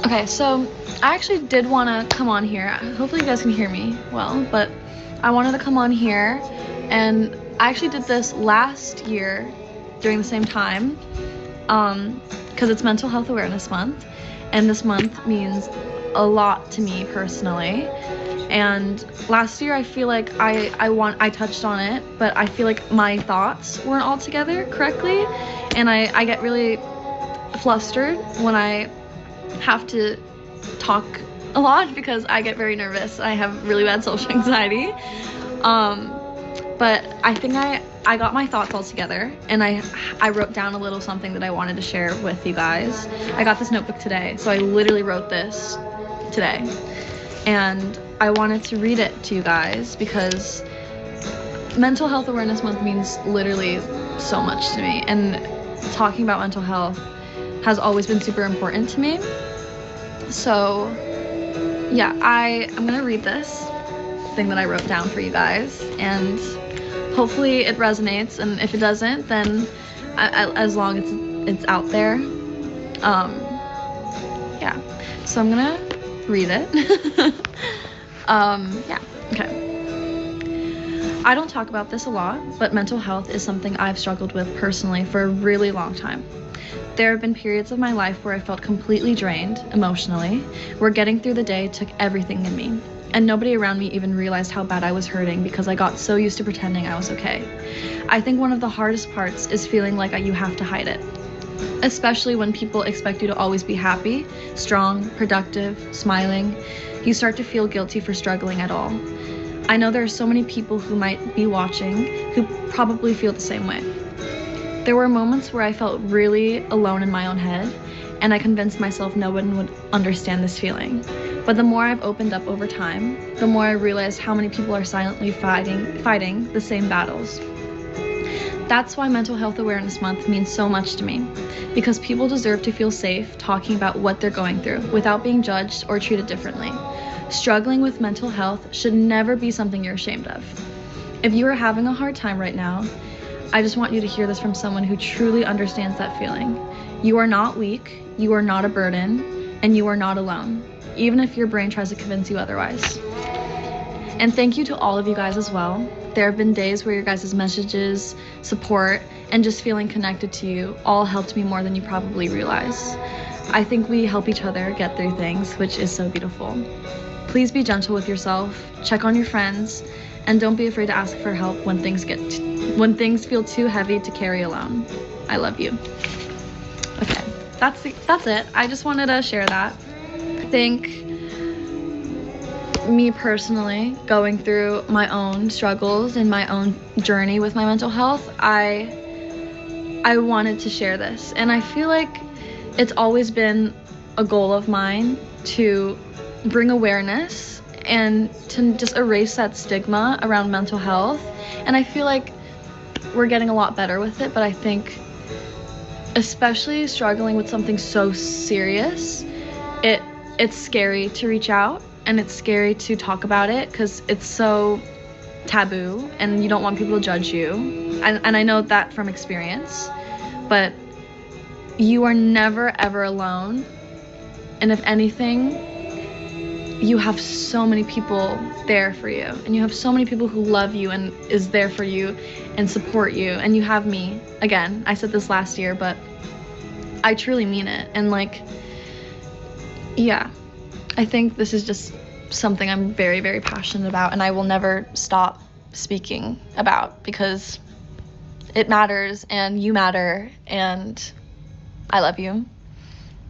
Okay, so I actually did want to come on here. Hopefully you guys can hear me well, but I wanted to come on here, and I actually did this last year during the same time, because it's Mental Health Awareness Month, and this month means a lot to me personally. And last year I feel like I touched on it, but I feel like my thoughts weren't all together correctly, and I get really flustered when I have to talk a lot because I get very nervous. I have really bad social anxiety. But I think I got my thoughts all together, and I wrote down a little something that I wanted to share with you guys. I got this notebook today, so I literally wrote this today, and I wanted to read it to you guys because Mental Health Awareness Month means literally so much to me, and talking about mental health has always been super important to me. So yeah, I'm gonna read this thing that I wrote down for you guys, and hopefully it resonates, and if it doesn't, then as long as it's out there, yeah. So I'm gonna read it. Yeah, okay. I don't talk about this a lot, but mental health is something I've struggled with personally for a really long time. There have been periods of my life where I felt completely drained emotionally, where getting through the day took everything in me, and nobody around me even realized how bad I was hurting because I got so used to pretending I was okay. I think one of the hardest parts is feeling like you have to hide it, especially when people expect you to always be happy, strong, productive, smiling. You start to feel guilty for struggling at all. I know there are so many people who might be watching who probably feel the same way. There were moments where I felt really alone in my own head, and I convinced myself no one would understand this feeling. But the more I've opened up over time, the more I realized how many people are silently fighting the same battles. That's why Mental Health Awareness Month means so much to me, because people deserve to feel safe talking about what they're going through without being judged or treated differently. Struggling with mental health should never be something you're ashamed of. If you are having a hard time right now, I just want you to hear this from someone who truly understands that feeling. You are not weak, you are not a burden, and you are not alone, even if your brain tries to convince you otherwise. And thank you to all of you guys as well. There have been days where your guys' messages, support, and just feeling connected to you all helped me more than you probably realize. I think we help each other get through things, which is so beautiful. Please be gentle with yourself, check on your friends, and don't be afraid to ask for help when things feel too heavy to carry alone. I love you. Okay, that's it. I just wanted to share that. I think me personally, going through my own struggles and my own journey with my mental health, I wanted to share this, and I feel like it's always been a goal of mine to bring awareness and to just erase that stigma around mental health. And I feel like we're getting a lot better with it, but I think especially struggling with something so serious, it's scary to reach out, and it's scary to talk about it because it's so taboo and you don't want people to judge you. And I know that from experience, but you are never ever alone. And if anything, you have so many people there for you, and you have so many people who love you and is there for you and support you, and you have me. Again, I said this last year, but I truly mean it. And yeah, I think this is just something I'm very, very passionate about, and I will never stop speaking about because it matters, and you matter, and I love you.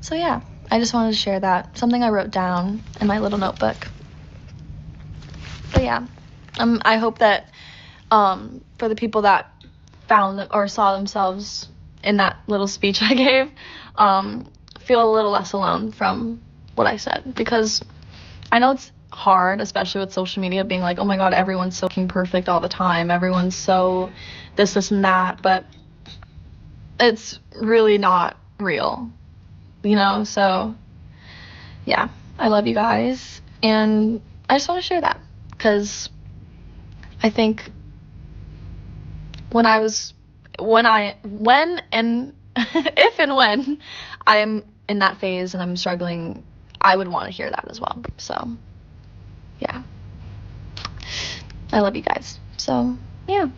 So yeah, I just wanted to share that, something I wrote down in my little notebook. But yeah, I hope that for the people that found or saw themselves in that little speech I gave, feel a little less alone from what I said, because I know it's hard, especially with social media, being like, oh my god, everyone's so fucking perfect all the time, everyone's so this and that, but it's really not real, you know? So yeah, I love you guys, and I just want to share that because I think if and when I am in that phase and I'm struggling I would want to hear that as well. So, yeah. I love you guys. So, yeah.